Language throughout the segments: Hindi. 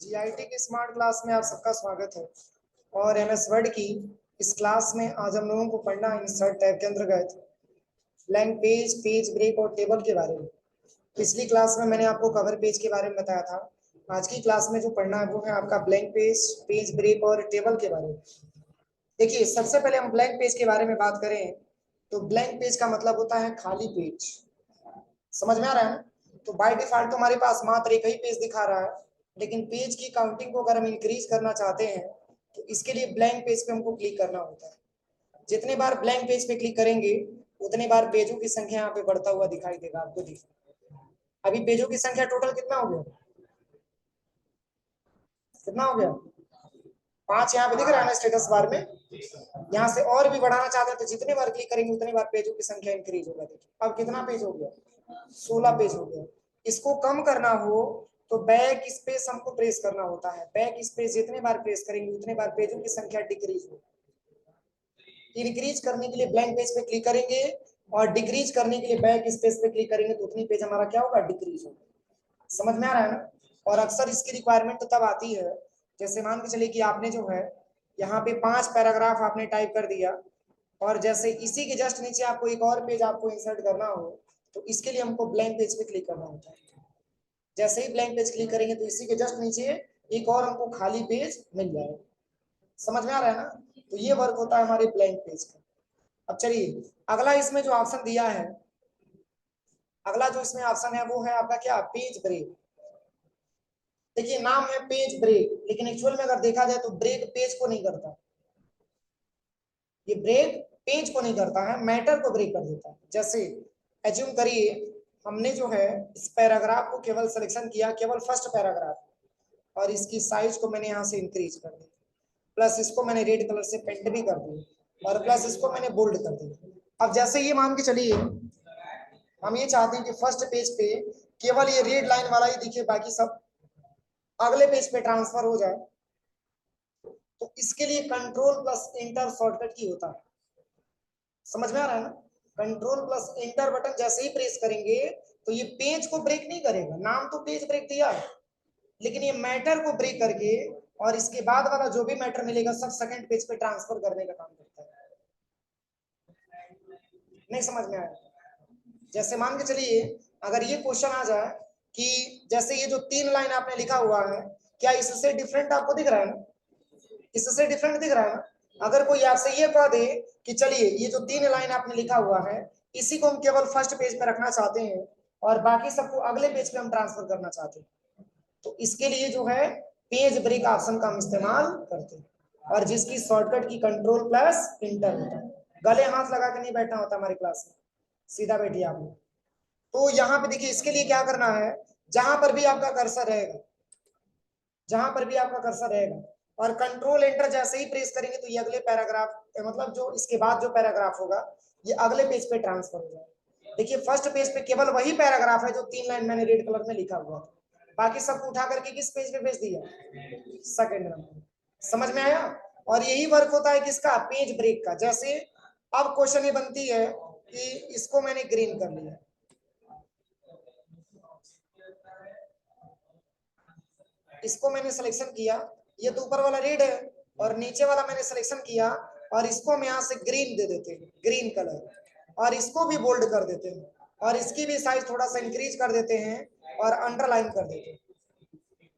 जीआईटी की स्मार्ट क्लास में आप सबका स्वागत है। और एमएस वर्ड की इस क्लास में आज हम लोगों को पढ़ना है इंसर्ट टैब के अंतर्गत ब्लैंक पेज, पेज ब्रेक और टेबल के बारे में। पिछली क्लास में मैंने आपको कवर पेज के बारे में बताया था। आज की क्लास में जो पढ़ना है वो है आपका ब्लैंक पेज, पेज ब्रेक और टेबल के बारे में। देखिए, सबसे पहले हम ब्लैंक पेज के बारे में बात करें तो ब्लैंक पेज का मतलब होता है खाली पेज। समझ में आ रहा है ना? तो बाय डिफॉल्ट तो हमारे पास मात्र एक ही पेज दिखा रहा है, लेकिन पेज की काउंटिंग को अगर हम इंक्रीज करना चाहते हैं तो इसके लिए ब्लैंक पेज पे हमको क्लिक करना होता है। जितने बार ब्लैंक पेज पे क्लिक करेंगे उतने बार पेजों की संख्या यहाँ पे बढ़ता हुआ दिखाई देगा आपको। अभी पेजों की संख्या टोटल कितना हो गया? कितना हो गया? 5 यहाँ पे दिख रहा है ना स्टेटस बार में। यहाँ से और भी बढ़ाना चाहते हैं तो जितने बार क्लिक करेंगे उतने बार पेजों की संख्या इंक्रीज होगा। देखिए अब कितना पेज हो गया? 16 पेज हो गया। इसको कम करना हो तो बैक स्पेस हमको प्रेस करना होता है। बैक स्पेस जितने बार प्रेस करेंगे उतने बार पेजों की संख्या डिक्रीज होगी। इंक्रीज करने के लिए ब्लैंक पेज पे क्लिक करेंगे और डिक्रीज करने के लिए बैक स्पेस पे क्लिक करेंगे तो उतनी पेज हमारा क्या होगा? डिक्रीज होगा। समझ में आ रहा है ना? और अक्सर इसकी रिक्वायरमेंट तो तब आती है जैसे मान के चलिए कि आपने जो है यहाँ पे 5 पैराग्राफ आपने टाइप कर दिया और जैसे इसी के जस्ट नीचे आपको एक और पेज आपको इंसर्ट करना हो तो इसके लिए हमको ब्लैंक पेज पे क्लिक करना होता है। जैसे ही ब्लैंक पेज क्लिक करेंगे तो इसी के जस्ट नीचे एक और हमको खाली पेज मिल जाएगा। समझ में आ रहा है ना? तो ये वर्क होता है हमारे ब्लैंक पेज का। अब चलिए अगला इसमें जो ऑप्शन दिया है, अगला जो इसमें ऑप्शन है वो है आपका क्या? Page break. देखिए नाम है पेज ब्रेक, लेकिन एक्चुअल में अगर देखा जाए तो ब्रेक पेज को नहीं करता। ये ब्रेक पेज को नहीं करता है, मैटर को ब्रेक कर देता है। जैसे एज्यूम करिए हमने जो है इस पैराग्राफ को केवल सिलेक्शन किया, केवल फर्स्ट पैराग्राफ, और इसकी साइज को मैंने यहाँ से इंक्रीज कर दी, प्लस इसको मैंने रेड कलर से पेंट भी कर दिया और प्लस इसको मैंने बोल्ड कर दिया। अब जैसे ये मान के चलिए हम ये चाहते हैं कि फर्स्ट पेज पे केवल ये रेड लाइन वाला ही दिखे, बाकी सब अगले पेज पे ट्रांसफर हो जाए, तो इसके लिए कंट्रोल प्लस इंटर शॉर्टकट की होता है। समझ में आ रहा है ना? कंट्रोल प्लस इंटर बटन जैसे ही प्रेस करेंगे तो ये पेज को ब्रेक नहीं करेगा। नाम तो पेज ब्रेक दिया है, लेकिन ये मैटर को ब्रेक करके और इसके बाद वाला जो भी मैटर मिलेगा सब सेकंड पेज पे ट्रांसफर करने का काम करता है। नहीं समझ में आया? जैसे मान के चलिए अगर ये क्वेश्चन आ जाए कि जैसे ये जो 3 लाइन आपने लिखा हुआ है, क्या इससे डिफरेंट आपको दिख रहा है ना? इससे डिफरेंट दिख रहा है ना? अगर कोई आपसे ये कह दे कि चलिए ये जो 3 लाइन आपने लिखा हुआ है इसी को हम केवल फर्स्ट पेज पे रखना चाहते हैं और बाकी सबको अगले पेज पे हम ट्रांसफर करना चाहते हैं, तो इसके लिए जो है पेज ब्रेक ऑप्शन का हम इस्तेमाल करते हैं और जिसकी शॉर्टकट की कंट्रोल प्लस इंटर होता है। गले हाथ लगा के नहीं बैठना होता हमारी क्लास में, सीधा बैठिए आप लोग। तो यहाँ पे देखिए इसके लिए क्या करना है, जहां पर भी आपका कर्सर रहेगा, जहां पर भी आपका कर्सर रहेगा और कंट्रोल एंटर जैसे ही प्रेस करेंगे तो ये अगले पैराग्राफ, मतलब जो इसके बाद जो पैराग्राफ होगा ये अगले पेज पे ट्रांसफर हो जाएगा। देखिए फर्स्ट पेज पे केवल वही पैराग्राफ है जो 3 लाइन मैंने रेड कलर में लिखा हुआ था, बाकी सबको उठा करके किस पेज पे भेज दिया? Second number. समझ में आया? और यही वर्क होता है किसका? पेज ब्रेक का। जैसे अब क्वेश्चन ये बनती है कि इसको मैंने ग्रीन कर लिया, इसको मैंने सिलेक्शन किया, ये तो ऊपर वाला रेड है और नीचे वाला मैंने सिलेक्शन किया और इसको हम यहाँ से ग्रीन दे देते हैं, ग्रीन कलर, और इसको भी बोल्ड कर देते हैं और इसकी भी साइज थोड़ा सा इंक्रीज कर देते हैं और अंडरलाइन कर देते हैं।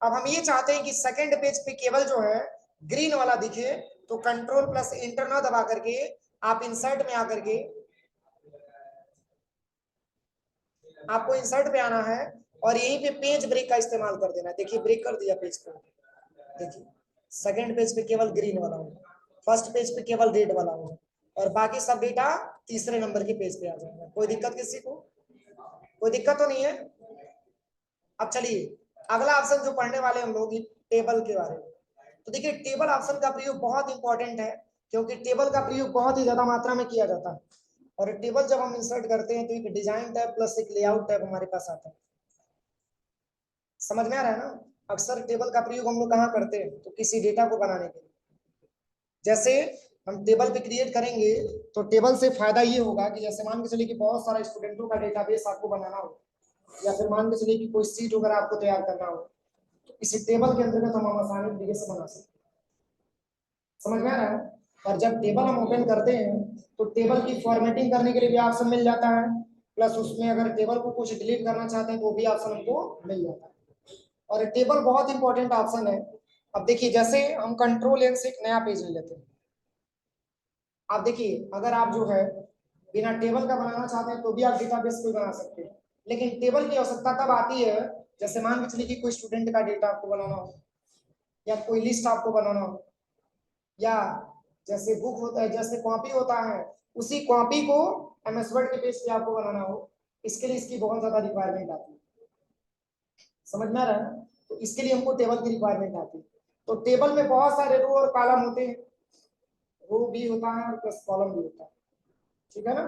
अब हम ये चाहते हैं कि सेकंड पेज पे केवल जो है ग्रीन वाला दिखे, तो कंट्रोल प्लस इंटर ना दबा करके आप इंसर्ट में आकर के आपको इंसर्ट पे आना है और यहीं पे पेज ब्रेक का इस्तेमाल कर देना है। देखिए ब्रेक कर दिया पेज को। देखिए सेकंड पेज पे केवल ग्रीन वाला होगा, फर्स्ट पेज पे केवल रेड वाला होगा और बाकी सब डेटा तीसरे नंबर के पेज पे आ जाएगा। कोई दिक्कत किसी को? कोई दिक्कत तो नहीं है? अब चलिए अगला ऑप्शन जो पढ़ने वाले हम लोग टेबल के बारे में। तो देखिए टेबल ऑप्शन का प्रयोग बहुत इंपॉर्टेंट है क्योंकि टेबल का प्रयोग बहुत ही ज्यादा मात्रा में किया जाता है और टेबल जब हम इंसर्ट करते हैं तो एक डिजाइन टैब प्लस एक लेआउट टैब हमारे पास आता है। समझ में आ रहा है ना? अक्सर टेबल का प्रयोग हम लोग कहाँ करते हैं? तो किसी डेटा को बनाने के लिए। जैसे हम टेबल पे क्रिएट करेंगे तो टेबल से फायदा ये होगा कि जैसे मान के चलिए कि बहुत सारा स्टूडेंटों का डेटाबेस आपको बनाना हो या फिर मान के चलिए कि कोई सीट वगैरह आपको तैयार करना हो, तो इसी टेबल के अंतर्गत हम आसानी तरीके से बना सकते हैं। समझ में आ रहा है? और जब टेबल हम ओपन करते हैं तो टेबल की फॉर्मेटिंग करने के लिए भी ऑप्शन मिल जाता है, प्लस उसमें अगर टेबल को कुछ डिलीट करना चाहते हैं तो भी ऑप्शन हमको मिल जाता है। और टेबल बहुत इंपॉर्टेंट ऑप्शन है। अब देखिए, जैसे हम कंट्रोल एन से एक नया पेज ले लेते हैं। आप देखिए, अगर आप जो है बिना टेबल का बनाना चाहते हैं तो भी आप डेटाबेस को बना सकते हैं, लेकिन टेबल की आवश्यकता तब आती है जैसे मान के चलिए कि कोई स्टूडेंट का डेटा आपको बनाना हो, या कोई लिस्ट आपको बनाना हो, या जैसे बुक होता है, जैसे कॉपी होता है, उसी कॉपी को एमएस वर्ड के पेज पे आपको बनाना हो। इसके लिए इसकी बहुत ज्यादा रिक्वायरमेंट आती है। समझ में आ रहा है? तो इसके लिए हमको टेबल की रिक्वायरमेंट आती है। तो टेबल में बहुत सारे रो और कॉलम होते हैं, रो भी होता है और प्लस कॉलम भी होता है, ठीक है ना?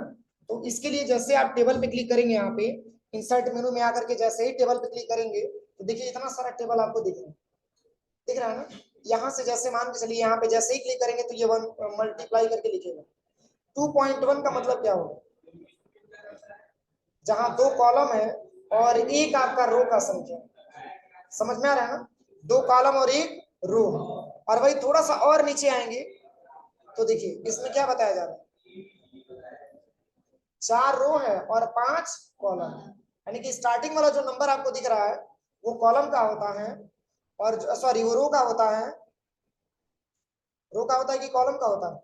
तो इसके लिए जैसे आप टेबल पे क्लिक करेंगे, यहाँ पे इंसर्ट मेनू में आकर के जैसे ही टेबल पे क्लिक करेंगे तो देखिए इतना सारा टेबल आपको दिख रहा है ना? यहाँ से जैसे मान के चलिए यहाँ पे जैसे ही क्लिक करेंगे तो ये 1 मल्टीप्लाई करके लिखेगा। 2.1 का मतलब क्या होगा? जहां 2 कॉलम है और एक आपका रो का संख्या। समझ में आ रहा है ना? 2 कॉलम और 1 रो। और वही थोड़ा सा और नीचे आएंगे तो देखिए इसमें क्या बताया जा रहा है, 4 रो है और 5 कॉलम है। यानी कि स्टार्टिंग वाला जो नंबर आपको दिख रहा है वो कॉलम का होता है, और सॉरी वो रो का होता है। रो का होता है कि कॉलम का होता है?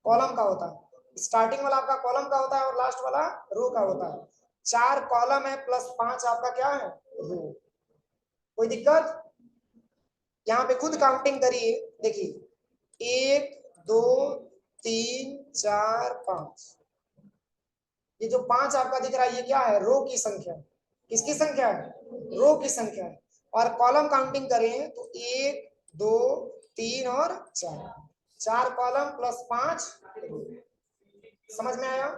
कॉलम का होता है। स्टार्टिंग वाला आपका कॉलम का होता है और लास्ट वाला रो का होता है। 4 कॉलम है प्लस 5 आपका क्या है? रो। कोई दिक्कत? यहाँ पे खुद काउंटिंग करिए, देखिए 1 2 3 4 5। ये जो 5 आपका दिख रहा है ये क्या है? रो की संख्या। किसकी संख्या है? रो की संख्या है। और कॉलम काउंटिंग करें तो 1 2 3 और 4। 4 कॉलम प्लस 5 रो। समझ में आया?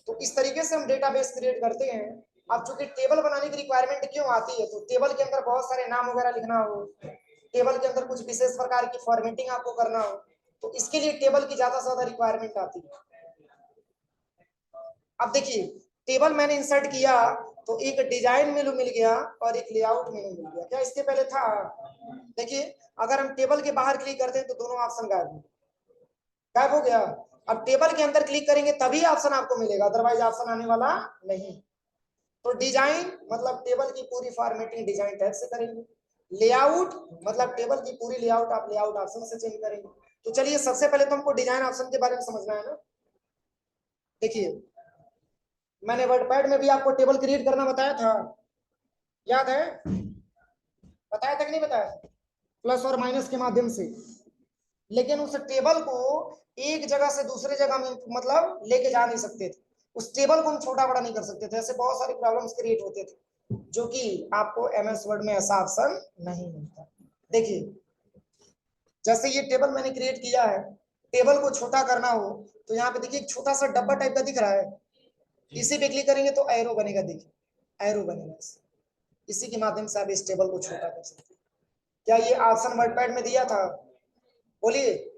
तो इस तरीके से हम डेटाबेस क्रिएट करते हैं। अब चूंकि टेबल बनाने की रिक्वायरमेंट क्यों आती है, तो टेबल के अंदर बहुत सारे नाम वगैरह लिखना हो, टेबल के अंदर कुछ विशेष प्रकार की फॉर्मेटिंग आपको करना हो, तो इसके लिए टेबल की ज्यादा से ज्यादा रिक्वायरमेंट आती है। अब देखिए, टेबल मैंने इंसर्ट किया तो एक डिजाइन मेनू मिल गया और एक लेआउट मेनू मिल गया। क्या इसके पहले था? देखिए, अगर हम टेबल के बाहर क्लिक करते हैं तो दोनों ऑप्शन गायब हो गया। अब टेबल के अंदर क्लिक करेंगे तभी ऑप्शन आपको मिलेगा, अदरवाइज ऑप्शन आने वाला नहीं। तो डिजाइन मतलब टेबल की पूरी फॉर्मेटिंग डिजाइन टैब से करेंगे। लेआउट मतलब टेबल की पूरी लेआउट आप लेआउट ऑप्शन से चेंज करेंगे। तो चलिए सबसे पहले तो हमको डिजाइन ऑप्शन के बारे में समझना है ना। देखिए, मैंने वर्डपैड में भी आपको टेबल क्रिएट करना बताया था, याद है? बताया था कि नहीं बताया? प्लस और माइनस के माध्यम से। लेकिन उस टेबल को एक जगह से दूसरे जगह में मतलब लेके जा नहीं सकते थे। उस टेबल को हम छोटा बड़ा नहीं कर सकते थे। ऐसे बहुत सारे प्रॉब्लम्स क्रिएट होते थे, जो कि आपको एमएस वर्ड में ऐसा ऑप्शन नहीं मिलता। देखिए, जैसे ये टेबल मैंने क्रिएट किया है, टेबल को छोटा करना हो तो यहाँ पे देखिए एक छोटा सा डब्बा टाइप का दिख रहा है, इसी पे क्लिक करेंगे तो एरो बनेगा। देखिए एरो बनेगा, इसी के माध्यम से आप इस टेबल को छोटा कर सकते हैं। क्या ये ऑप्शन वर्डपैड में दिया था? बोलिए।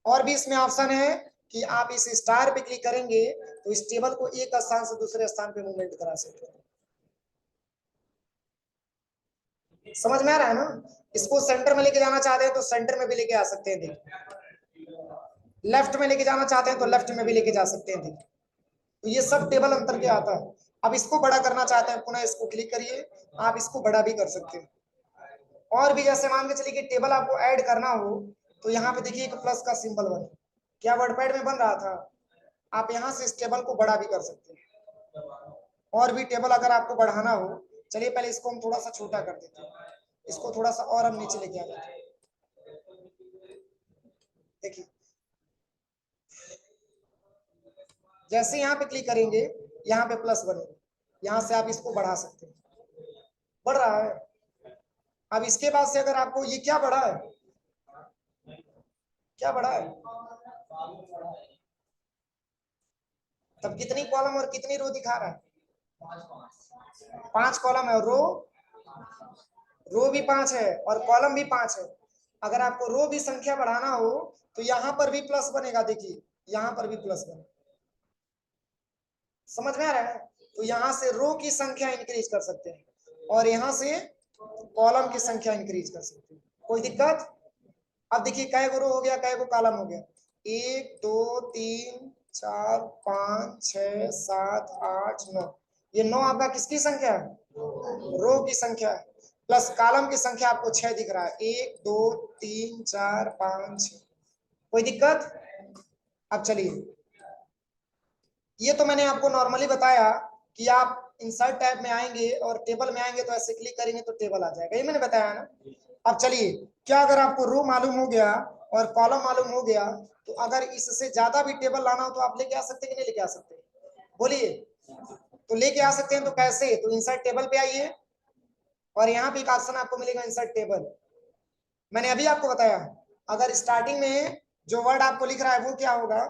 और भी इसमें ऑप्शन है कि आप इस स्टार पे क्लिक करेंगे तो इस टेबल को एक स्थान से दूसरे स्थान पे मूवमेंट करा सकते हैं। समझ में आ रहा है ना? इसको सेंटर में लेके जाना चाहते हैं तो सेंटर में भी लेके आ सकते हैं। देखिए, लेफ्ट में लेके जाना चाहते हैं तो लेफ्ट में भी लेके जा सकते हैं। देखिए, तो ये सब टेबल अंतर के आता है। अब इसको बड़ा करना चाहते हैं, पुनः इसको क्लिक करिए, आप इसको बड़ा भी कर सकते हैं। और भी जैसे मान के चलिए कि टेबल आपको ऐड करना हो तो यहाँ पे देखिए एक प्लस का सिंबल बना। क्या वर्डपैड में बन रहा था? आप यहाँ से इस टेबल को बड़ा भी कर सकते हैं। और भी टेबल अगर आपको बढ़ाना हो, चलिए पहले इसको हम थोड़ा सा छोटा कर देते हैं, इसको थोड़ा सा और हम नीचे लेके आ जाते हैं। देखिए, जैसे यहाँ पे क्लिक करेंगे यहाँ पे प्लस बनेगा, यहाँ से आप इसको बढ़ा सकते हैं। बढ़ रहा है। अब इसके बाद से अगर आपको ये क्या बढ़ा है, क्या बढ़ा है? तब कितनी कॉलम और कितनी रो दिखा रहा है? 5 कॉलम है, रो भी 5 है और कॉलम भी 5 है। अगर आपको रो भी संख्या बढ़ाना हो तो यहाँ पर भी प्लस बनेगा। देखिए यहाँ पर भी प्लस बनेगा। समझ में आ रहा है? तो यहाँ से रो की संख्या इंक्रीज कर सकते हैं और यहाँ से कॉलम की संख्या इंक्रीज कर सकते हैं। कोई दिक्कत? अब देखिए कै गो रो हो गया, कै गो कॉलम हो गया, 1 2 3 4 5 6 7 8 9। ये 9 आपका किसकी संख्या है? रो की संख्या है। प्लस कॉलम की संख्या आपको 6 दिख रहा है, 1 2 3 4 5 6। कोई दिक्कत? अब चलिए, ये तो मैंने आपको नॉर्मली बताया कि आप इंसर्ट टैब में आएंगे और टेबल में आएंगे तो ऐसे क्लिक करेंगे तो टेबल आ जाएगा, ये मैंने बताया ना। अब चलिए, क्या अगर आपको रो मालूम हो गया और कॉलम मालूम हो गया तो अगर इससे ज्यादा भी टेबल लाना हो तो आप लेके आ सकते हैं कि नहीं लेके आ सकते? बोलिए। तो लेके आ सकते हैं, तो कैसे? तो इंसर्ट टेबल पे आइए और यहाँ पे एक ऑप्शन आपको मिलेगा इंसर्ट टेबल। मैंने अभी आपको बताया, अगर स्टार्टिंग में जो वर्ड आपको लिख रहा है वो क्या होगा?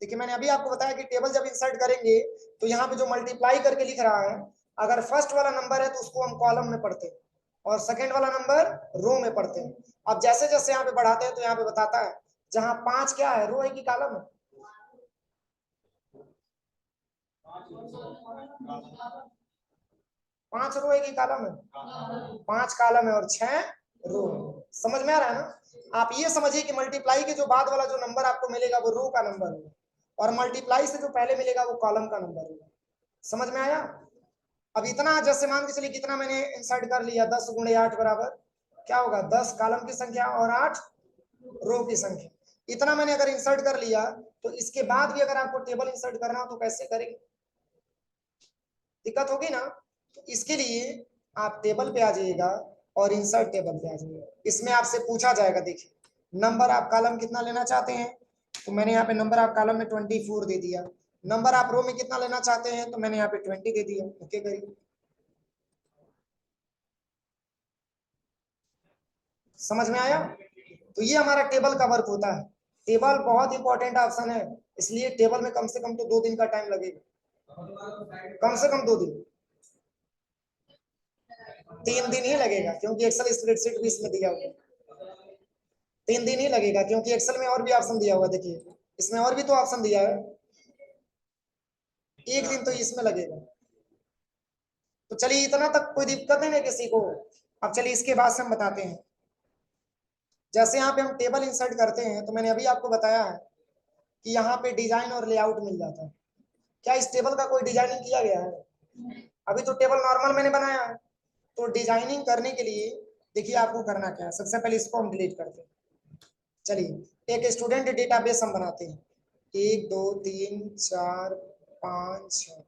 देखिए मैंने अभी आपको बताया कि टेबल जब इंसर्ट करेंगे तो यहाँ पे जो मल्टीप्लाई करके लिख रहा है, अगर फर्स्ट वाला नंबर है तो उसको हम कॉलम में पढ़ते हैं और सेकंड वाला नंबर रो में पढ़ते हैं। अब जैसे जैसे यहाँ पे बढ़ाते हैं तो यहाँ पे बताता है जहाँ 5 क्या है, रो है कि कॉलम है? 5 रो है कि कॉलम है? 5 कॉलम है और 6 रो। समझ में आ रहा है ना? आप ये समझिए कि मल्टीप्लाई के जो बाद वाला जो नंबर आपको मिलेगा वो रो का नंबर होगा और मल्टीप्लाई से जो पहले मिलेगा वो कॉलम का नंबर होगा। समझ में आया? अब इतना जैसे मान के चलिए कितना मैंने इंसर्ट कर लिया, 10 गुणे 8 बराबर क्या होगा? 10 कॉलम की संख्या और 8 रो की संख्या। इतना मैंने अगर इंसर्ट कर लिया तो इसके बाद भी अगर आपको टेबल इंसर्ट करना हो तो कैसे करेंगे? दिक्कत होगी ना? तो इसके लिए आप टेबल पे आ जाइएगा और इंसर्ट टेबल पे आ जाइएगा। इसमें आपसे पूछा जाएगा, देखिए नंबर आप कॉलम कितना लेना चाहते हैं, तो मैंने यहाँ पे नंबर आप कॉलम में 24 दे दिया। नंबर आप रो में कितना लेना चाहते हैं तो मैंने यहाँ पे 20 दे दिया। ओके करिए। समझ में आया? तो ये हमारा टेबल का वर्क होता है। टेबल बहुत इंपॉर्टेंट ऑप्शन है, इसलिए टेबल में कम से कम तो 2 दिन का टाइम लगेगा, कम से कम 2 दिन। 3 दिन ही लगेगा क्योंकि एक्सेल स्प्रेडशीट भी इसमें दिया हुआ है। 3 दिन ही लगेगा क्योंकि एक्सेल में और भी ऑप्शन दिया हुआ है, देखिए इसमें और भी तो ऑप्शन दिया है। 1 दिन तो इसमें लगेगा। तो चलिए इतना तक कोई दिक्कत नहीं है किसी को। अब चलिए इसके बाद से हम बताते हैं, जैसे यहाँ पे हम टेबल इंसर्ट करते हैं तो मैंने अभी आपको बताया है कि यहाँ पे डिजाइन और लेआउट मिल जाता है। क्या इस टेबल का कोई डिजाइनिंग किया गया है? अभी तो टेबल नॉर्मल मैंने बनाया है। तो डिजाइनिंग करने के लिए देखिए आपको करना क्या है, सबसे पहले इसको हम डिलीट करते हैं। चलिए एक स्टूडेंट डेटाबेस हम बनाते हैं, 1 2 3 4 5 6।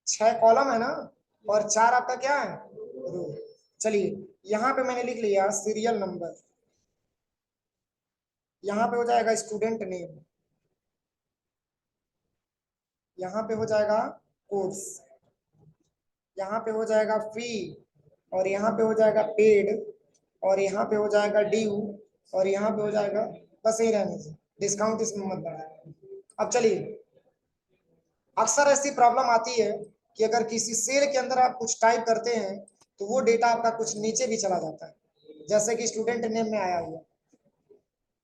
6 कॉलम है ना और 4 आपका क्या है? रो। चलिए यहाँ पे मैंने लिख लिया सीरियल नंबर, यहाँ पे हो जाएगा स्टूडेंट नेम, यहाँ पे हो जाएगा कोर्स, यहाँ पे हो जाएगा फी, और यहाँ पे हो जाएगा पेड, और यहाँ पे हो जाएगा ड्यू, और यहाँ पे हो जाएगा, बस यही रहने से डिस्काउंट इसमें मत बढ़ाए। अब चलिए, अक्सर ऐसी प्रॉब्लम आती है कि अगर किसी सेल के अंदर आप कुछ टाइप करते हैं तो वो डेटा आपका कुछ नीचे भी चला जाता है, जैसे कि स्टूडेंट नेम में आया हुआ।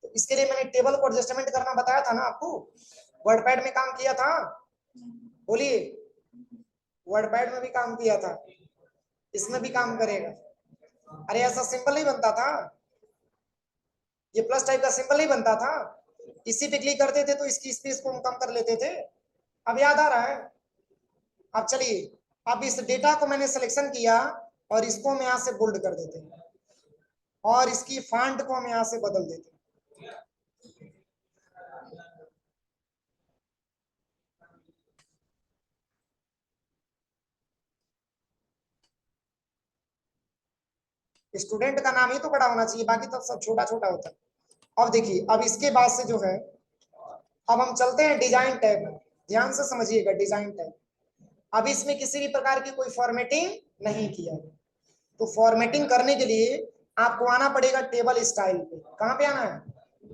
तो इसके लिए मैंने टेबल को एडजस्टमेंट करना बताया था ना आपको, वर्डपैड में काम किया था। बोलिए, वर्डपैड में भी काम किया था, इसमें भी काम करेगा। अरे ऐसा सिंपल नहीं बनता था, ये प्लस टाइप का सिंपल नहीं बनता था। इसी पे क्लिक करते थे तो इसकी स्पेस को हम कम कर लेते थे। अब याद आ रहा है? अब चलिए, अब इस डेटा को मैंने सिलेक्शन किया और इसको हम यहाँ से बोल्ड कर देते हैं और इसकी फॉन्ट को हम यहाँ से बदल देते हैं। स्टूडेंट का नाम ही तो बड़ा होना चाहिए, बाकी तो सब छोटा छोटा होता है। अब देखिए, अब इसके बाद से जो है, अब हम चलते हैं डिजाइन टैब में। ध्यान से समझिएगा, डिजाइन टैब। अब इसमें किसी भी प्रकार की कोई फॉर्मेटिंग नहीं किया, तो फॉर्मेटिंग करने के लिए आपको आना पड़ेगा टेबल स्टाइल पे। कहाँ पे आना है?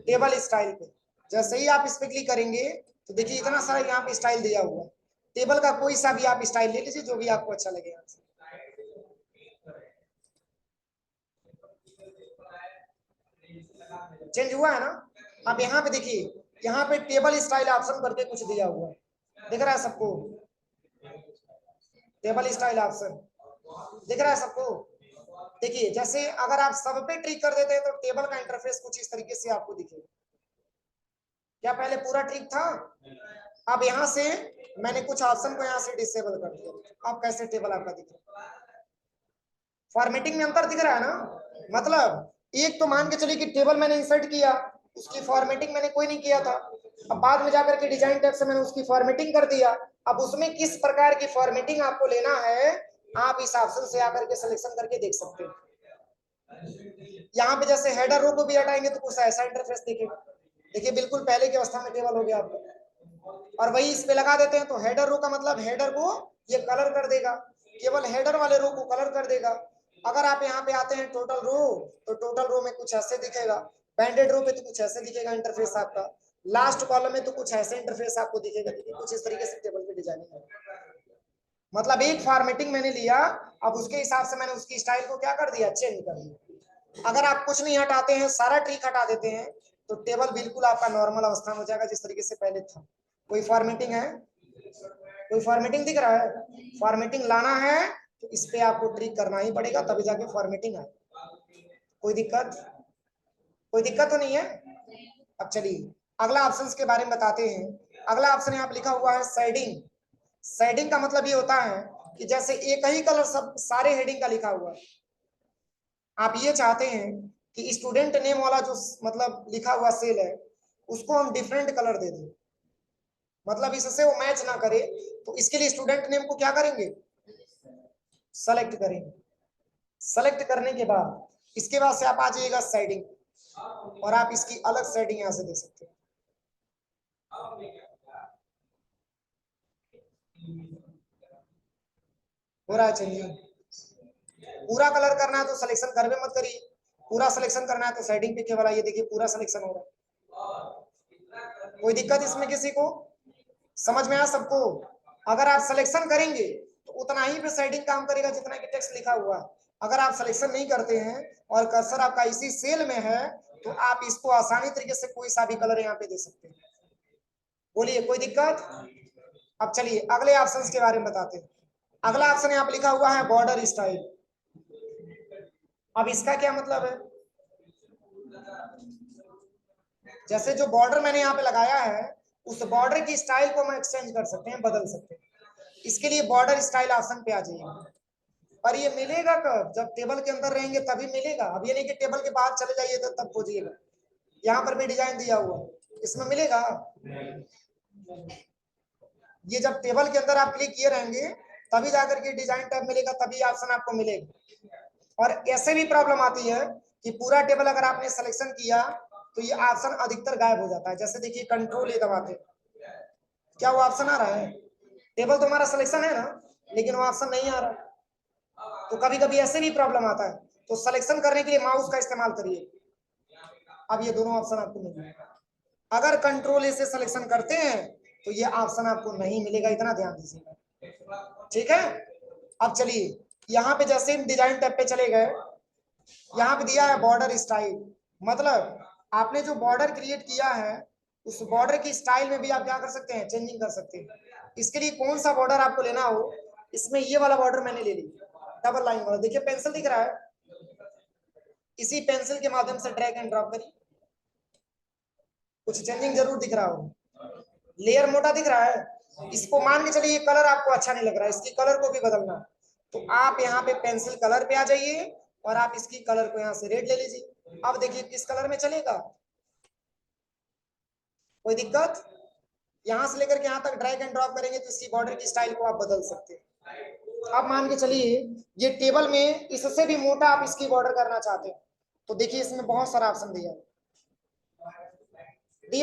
टेबल स्टाइल पे। जैसे ही आप इस पे क्लिक करेंगे तो देखिए इतना सारा यहाँ पे स्टाइल दिया हुआ है। टेबल का कोई सा भी आप स्टाइल ले लीजिए, जो भी आपको अच्छा लगे। चेंज हुआ है ना। अब यहाँ पे देखिए, यहाँ पे टेबल स्टाइल ऑप्शन करके कुछ दिया हुआ है, दिख रहा है सबको? टेबल स्टाइल ऑप्शन दिख रहा है सबको? देखिए, जैसे अगर आप सब पे ट्रिक कर देते हैं तो टेबल का इंटरफेस कुछ इस तरीके से आपको दिखेगा। क्या पहले पूरा ट्रिक था? अब यहाँ से मैंने कुछ ऑप्शन को यहाँ से डिसेबल कर दिया। अब कैसे टेबल आपका दिख रहा है? फॉर्मेटिंग में अंतर दिख रहा है ना। मतलब एक तो मान के चलिए कि टेबल मैंने इंसर्ट किया, उसकी फॉर्मेटिंग मैंने कोई नहीं किया था, अब बाद में जाकर के डिजाइन टैब से मैंने उसकी फॉर्मेटिंग कर दिया। अब उसमें किस प्रकार की फॉर्मेटिंग आपको लेना है, आप इस ऑप्शन से आकर के सिलेक्शन करके देख सकते हैं। यहाँ पे जैसे हेडर रो को भी हटाएंगे तो कुछ ऐसा इंटरफेस दिखेगा। देखिए, बिल्कुल पहले की अवस्था में टेबल हो गया आपका। और वही इस पे लगा देते हैं तो हेडर रो का मतलब हेडर को ये कलर कर देगा, केवल हेडर वाले रो को कलर कर देगा। अगर आप यहाँ पे आते हैं टोटल रो, तो टोटल रो में कुछ ऐसे दिखेगा, बैंडेड रो पे तो कुछ ऐसे दिखेगा इंटरफेस आपका, लास्ट कॉलम में तो कुछ ऐसे इंटरफेस आपको दिखेगा। देखिए, कुछ इस तरीके से टेबल पे डिजाइनिंग है। मतलब एक फॉर्मेटिंग मैंने लिया, अब उसके हिसाब से मैंने उसकी स्टाइल को क्या कर दिया, चेंज कर दिया। अगर आप कुछ नहीं हटाते हैं, सारा ट्रिक हटा देते हैं, तो टेबल बिल्कुल आपका नॉर्मल अवस्था में हो जाएगा जिस तरीके से पहले था। कोई फॉर्मेटिंग है? कोई फॉर्मेटिंग दिख रहा है? फॉर्मेटिंग लाना है तो इस पे आपको ट्रिक करना ही पड़ेगा, तभी जाके फॉर्मेटिंग आए। कोई दिक्कत? कोई दिक्कत तो नहीं है? अब चलिए अगला ऑप्शंस के बारे में बताते हैं। अगला ऑप्शन यहाँ पे लिखा हुआ है शेडिंग। शेडिंग का मतलब ये होता है कि जैसे एक ही कलर सब सारे हेडिंग का लिखा हुआ है, आप ये चाहते हैं कि स्टूडेंट नेम वाला जो मतलब लिखा हुआ सेल है उसको हम डिफरेंट कलर दे दें, मतलब इससे वो मैच ना करे, तो इसके लिए स्टूडेंट नेम को क्या करेंगे, सेलेक्ट करेंगे। सेलेक्ट करने के बाद इसके बाद से आप आ जाइएगा शेडिंग, और आप इसकी अलग शेडिंग यहां से दे सकते हैं। हो रहा है? चलिए, पूरा कलर करना है तो सिलेक्शन करवे मत करिए, पूरा सिलेक्शन करना है तो शेडिंग पे केवल आइए। देखिए पूरा सिलेक्शन हो रहा है। कोई दिक्कत इसमें किसी को? समझ में आया सबको? अगर आप सिलेक्शन करेंगे तो उतना ही पे शेडिंग काम करेगा जितना कि टेक्स्ट लिखा हुआ है। अगर आप सिलेक्शन नहीं करते हैं और कर्सर आपका इसी सेल में है, तो आप इसको आसानी तरीके से कोई सा भी कलर यहाँ पे दे सकते हैं। बोलिए, कोई दिक्कत? अब चलिए अगले ऑप्शंस के बारे में बताते हैं। अगला ऑप्शन यहाँ पे लिखा हुआ है बॉर्डर स्टाइल। अब इसका क्या मतलब है? जैसे जो बॉर्डर मैंने यहाँ पे लगाया है, उस बॉर्डर की स्टाइल को हम एक्सचेंज कर सकते हैं, बदल सकते हैं। इसके लिए बॉर्डर स्टाइल ऑप्शन पे आ जाइए। पर ये मिलेगा कब? जब टेबल के अंदर रहेंगे तभी मिलेगा। अब ये नहीं कि टेबल के बाहर चले जाइए तो तब खोजिएगा। यहाँ पर भी डिजाइन दिया हुआ है, इसमें मिलेगा। ये जब टेबल के अंदर आप क्लिक किए रहेंगे तभी जाकर के डिजाइन टैब मिलेगा, तभी ऑप्शन आपको मिलेगा। और ऐसे भी प्रॉब्लम आती है कि पूरा टेबल अगर आपने सिलेक्शन किया तो ये ऑप्शन अधिकतर गायब हो जाता है। जैसे देखिए कंट्रोल ये दबाते, क्या वो ऑप्शन आ रहा है? टेबल तो हमारा सिलेक्शन है ना, लेकिन वो ऑप्शन नहीं आ रहा। तो कभी कभी ऐसे भी प्रॉब्लम आता है, तो सिलेक्शन करने के लिए माउस का इस्तेमाल करिए। अब ये दोनों ऑप्शन आपको मिलेंगे। अगर कंट्रोल ए से सिलेक्शन करते हैं तो ये ऑप्शन आपको नहीं मिलेगा, इतना ध्यान दीजिएगा, ठीक है। अब चलिए यहाँ पे जैसे डिजाइन टैब पे चले गए, यहाँ पे दिया है बॉर्डर स्टाइल। मतलब आपने जो बॉर्डर क्रिएट किया है उस बॉर्डर की स्टाइल में भी आप क्या कर सकते हैं, चेंजिंग कर सकते हैं। इसके लिए कौन सा बॉर्डर आपको लेना हो, इसमें ये वाला बॉर्डर मैंने ले लिया, डबल लाइन वाला। देखिए पेंसिल दिख रहा है, इसी पेंसिल के माध्यम से ड्रैग एंड ड्रॉप करिए, कुछ चेंजिंग जरूर दिख रहा हो। लेयर मोटा दिख रहा है, इसको मान के चलिए कलर आपको अच्छा नहीं लग रहा है, इसकी कलर को भी बदलना, तो आप यहाँ पे पेंसिल कलर पे आ जाइए और आप इसकी कलर को यहाँ से रेड ले लीजिए। अब देखिए किस कलर में चलेगा, कोई दिक्कत? यहाँ से लेकर के यहाँ तक ड्रैग एंड ड्रॉप करेंगे तो इसकी बॉर्डर की स्टाइल को आप बदल सकते हैं। अब मान के चलिए ये टेबल में इससे भी मोटा आप इसकी बॉर्डर करना चाहते हैं, तो देखिए इसमें बहुत सारा ऑप्शन दिया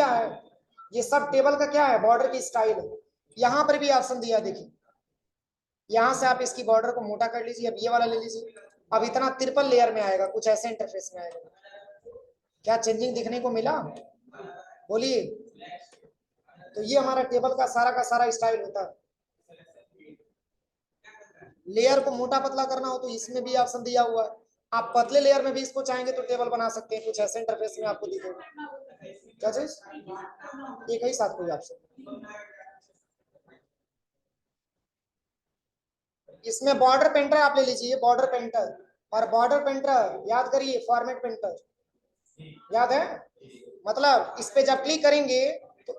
है। ये सब टेबल का क्या है, बॉर्डर की स्टाइल है। यहाँ पर भी ऑप्शन दिया है, देखिए यहाँ से आप इसकी बॉर्डर को मोटा कर लीजिए। अब ये वाला ले लीजिए, अब इतना ट्रिपल लेयर में आएगा, कुछ ऐसे इंटरफेस में आएगा। क्या चेंजिंग दिखने को मिला? बोलिए। तो ये हमारा टेबल का सारा स्टाइल होता है। लेयर को मोटा पतला करना हो तो इसमें भी ऑप्शन दिया हुआ है। आप पतले लेयर में भी इसको चाहेंगे तो टेबल बना सकते हैं, कुछ ऐसे इंटरफेस में आपको दिखेगा। क्या चीज, एक ही साथ कोई ऑप्शन। इसमें बॉर्डर पेंटर आप ले लीजिए, बॉर्डर पेंटर, और बॉर्डर पेंटर याद करिए फॉर्मेट पेंटर, याद है? मतलब इस पे जब क्लिक करेंगे तो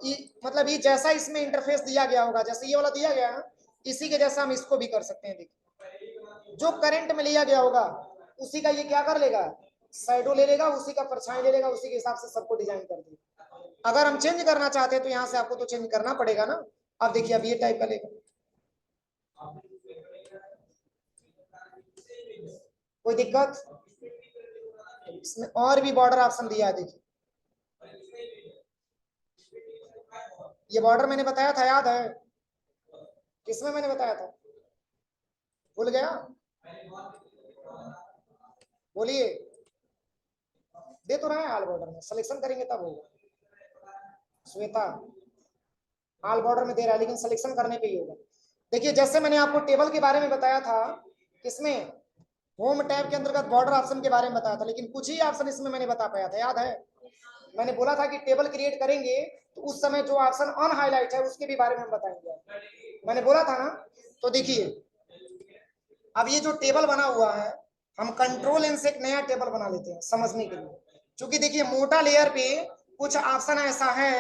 मतलब ये जैसा इसमें इंटरफेस दिया गया होगा, जैसे ये वाला दिया गया ना, इसी के जैसा हम इसको भी कर सकते हैं। देखिए जो करंट में लिया गया होगा उसी का ये क्या कर लेगा, शैडो ले लेगा, उसी का परछाई ले लेगा, उसी के हिसाब से सबको डिजाइन कर देगा। अगर हम चेंज करना चाहते हैं तो यहाँ से आपको तो चेंज करना पड़ेगा ना। अब देखिए अब ये टाइप का लेगा, कोई दिक्कत? इसमें और भी बॉर्डर ऑप्शन दिया है, देखिए ये बॉर्डर मैंने बताया था, याद है? किसमें मैंने बताया था, भूल गया? बोलिए। दे तो रहा है ऑल बॉर्डर में, सिलेक्शन करेंगे तब होगा। श्वेता ऑल बॉर्डर में दे रहा है, लेकिन सिलेक्शन करने पे ही होगा। देखिए जैसे मैंने आपको टेबल के बारे में बताया था, किसमें, होम टैब के अंतर्गत बॉर्डर ऑप्शन के बारे में बताया था, लेकिन कुछ ही ऑप्शन इसमें मैंने बता पाया था, याद है? मैंने बोला था कि टेबल क्रिएट करेंगे तो उस समय जो ऑप्शन अन हाईलाइट है उसके भी बारे में हम बताएंगे, मैंने बोला था ना। तो देखिए अब ये जो टेबल बना हुआ है, हम कंट्रोल एन से एक नया टेबल बना लेते हैं समझने के लिए। क्योंकि देखिए मोटा लेयर पे कुछ ऑप्शन ऐसा है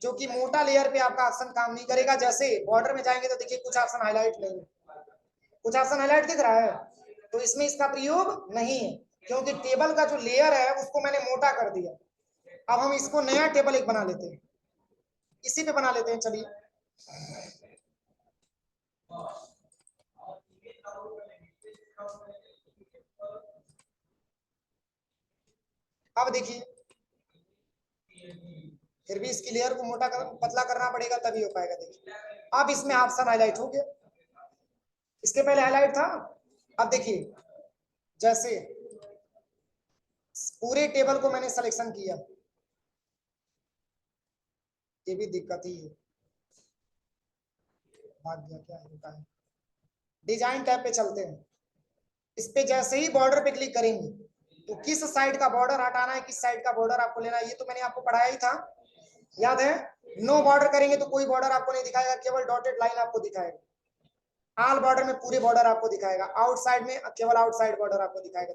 जो कि मोटा लेयर पे आपका ऑप्शन काम नहीं करेगा। जैसे बॉर्डर में जाएंगे तो देखिए कुछ ऑप्शन हाईलाइट नहीं है, कुछ ऑप्शन हाईलाइट दिख रहा है, तो इसमें इसका प्रयोग नहीं है, क्योंकि टेबल का जो लेयर है उसको मैंने मोटा कर दिया। अब हम इसको नया टेबल एक बना लेते हैं, इसी पे बना लेते हैं, चलिए। अब देखिए फिर भी इसकी लेयर को मोटा पतला करना पड़ेगा तभी हो पाएगा। देखिए अब इसमें ऑप्शन हाईलाइट हो गया, इसके पहले हाईलाइट था। अब देखिए जैसे पूरे टेबल को मैंने सिलेक्शन किया, ये भी दिक्कत ही है, भाग गया क्या है। डिजाइन टैब पे चलते हैं, इस पे जैसे ही बॉर्डर पे क्लिक करेंगे तो किस साइड का बॉर्डर हटाना है, किस साइड का बॉर्डर आपको लेना है, ये तो मैंने आपको पढ़ाया ही था, याद है? नो बॉर्डर करेंगे तो कोई बॉर्डर आपको नहीं दिखाएगा, केवल डॉटेड लाइन आपको दिखाएगा। ऑल बॉर्डर में पूरे बॉर्डर आपको दिखाएगा, आउटसाइड में केवल आउटसाइड बॉर्डर आपको दिखाएगा।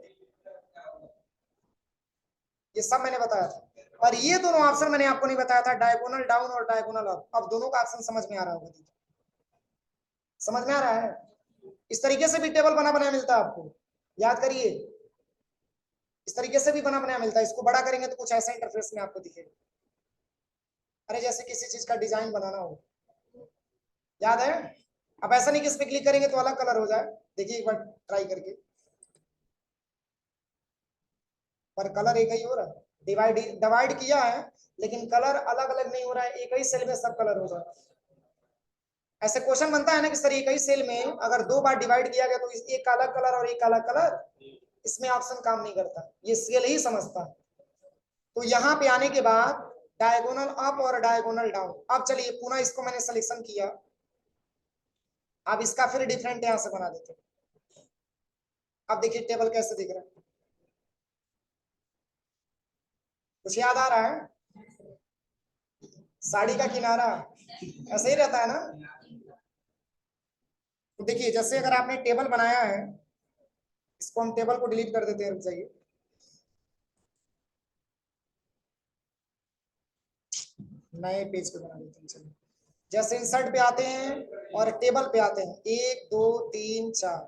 ये सब मैंने बताया था, पर ये दोनों ऑप्शन मैंने आपको नहीं बताया था, डायगोनल डाउन और डायगोनल अप। अब दोनों का ऑप्शन समझ में आ रहा होगा, समझ में आ रहा है? इस तरीके से भी टेबल बना बनाया मिलता है आपको, याद करिए, इस तरीके से भी बना बनाया मिलता है। इसको बड़ा करेंगे तो कुछ ऐसा इंटरफेस में आपको दिखेगा। अरे जैसे किसी चीज का डिजाइन बनाना हो, याद है? अब ऐसा नहीं कि इस पे क्लिक करेंगे तो अलग कलर हो जाए, देखिए एक बार ट्राई करके, पर कलर एक ही हो रहा है, डिवाइड डिवाइड किया है लेकिन कलर अलग अलग नहीं हो रहा है, एक ही सेल में सब कलर हो रहा है। ऐसे क्वेश्चन बनता है ना कि सर एक ही सेल में अगर दो बार डिवाइड किया गया तो एक काला कलर और एक काला कलर, इसमें ऑप्शन काम नहीं करता, ये सेल ही समझता है। तो यहाँ पे आने के बाद डायगोनल अप और डायगोनल डाउन। अब चलिए पुनः इसको मैंने सिलेक्शन किया, अब इसका फिर डिफरेंट यहां से बना देते हैं। अब देखिए टेबल कैसे दिख रहा है, कुछ याद आ रहा है? साड़ी का किनारा ऐसे ही रहता है ना। तो देखिए जैसे अगर आपने टेबल बनाया है, इसको हम टेबल को डिलीट कर देते हैं, रुक जाइए, नए पेज पे बना देते हैं। चलिए जैसे इंसर्ट पे आते हैं और टेबल पे आते हैं, 1 2 3 4,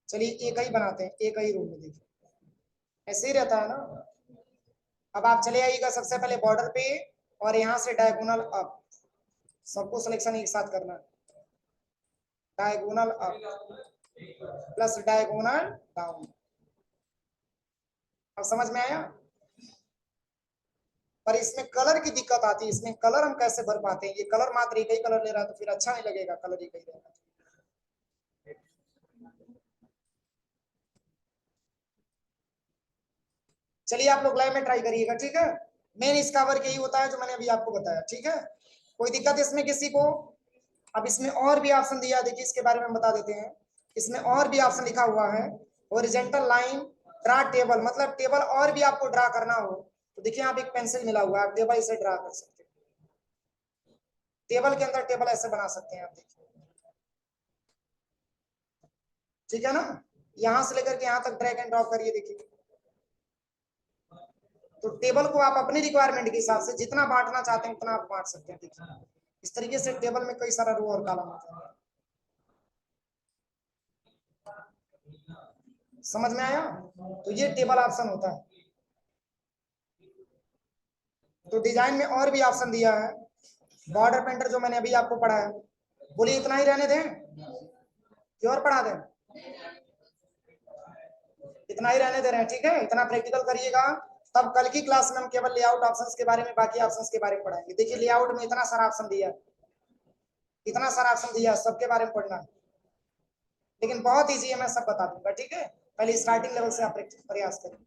चलिए एक ही बनाते हैं, एक ही रूम में, देखिए ऐसे ही रहता है ना। अब आप चले आइएगा सबसे पहले बॉर्डर पे और यहाँ से डायगोनल अप, सबको सिलेक्शन एक साथ करना है, diagonal up plus diagonal down. अब समझ में आया? पर इसमें कलर की दिक्कत आती है। इसमें कलर हम कैसे भर पाते हैं? ये कलर मात्र एक ही कलर ले रहा है तो फिर अच्छा नहीं लगेगा, कलर एक ही रहेगा। चलिए आप लोग लाइव में ट्राई करिएगा, ठीक है। मेन इसका वर्क यही होता है जो मैंने अभी आपको बताया, ठीक है। कोई दिक्कत इसमें किसी को? अब इसमें और भी ऑप्शन दिया, देखिए इसके बारे में बता देते हैं। इसमें और भी ऑप्शन लिखा हुआ है, हॉरिजॉन्टल लाइन, ड्रा टेबल, मतलब टेबल और भी आपको ड्रा करना हो तो देखिए यहाँ पे एक पेंसिल मिला हुआ है, आप टेबल इसे ड्रा कर सकते हैं। टेबल के अंदर टेबल ऐसे बना सकते हैं आप, देखिए, ठीक है ना। यहां से लेकर के यहां तक ड्रैग एंड ड्रॉप करिए, देखिए। तो टेबल को आप अपनी रिक्वायरमेंट के हिसाब से जितना बांटना चाहते हैं उतना आप बांट सकते हैं, देखिए। इस तरीके से टेबल में कई सारा रो और कॉलम होता है। समझ में आया? तो ये टेबल ऑप्शन होता है। तो डिजाइन में और भी ऑप्शन दिया है, बॉर्डर पेंटर जो मैंने अभी आपको पढ़ा है। बोलिए इतना ही रहने दें कि और पढ़ा दें? इतना ही रहने दे रहे हैं, ठीक है। इतना प्रैक्टिकल करिएगा, तब कल की क्लास में हम केवल लेआउट ऑप्शंस के बारे में, बाकी ऑप्शंस के बारे में पढ़ाएंगे। देखिए लेआउट में इतना सारा ऑप्शन दिया है, इतना सारा ऑप्शन दिया है, सबके बारे में पढ़ना है। लेकिन बहुत ईजी है, मैं सब बता दूंगा, ठीक है। पहले स्टार्टिंग लेवल से आप प्रयास करें।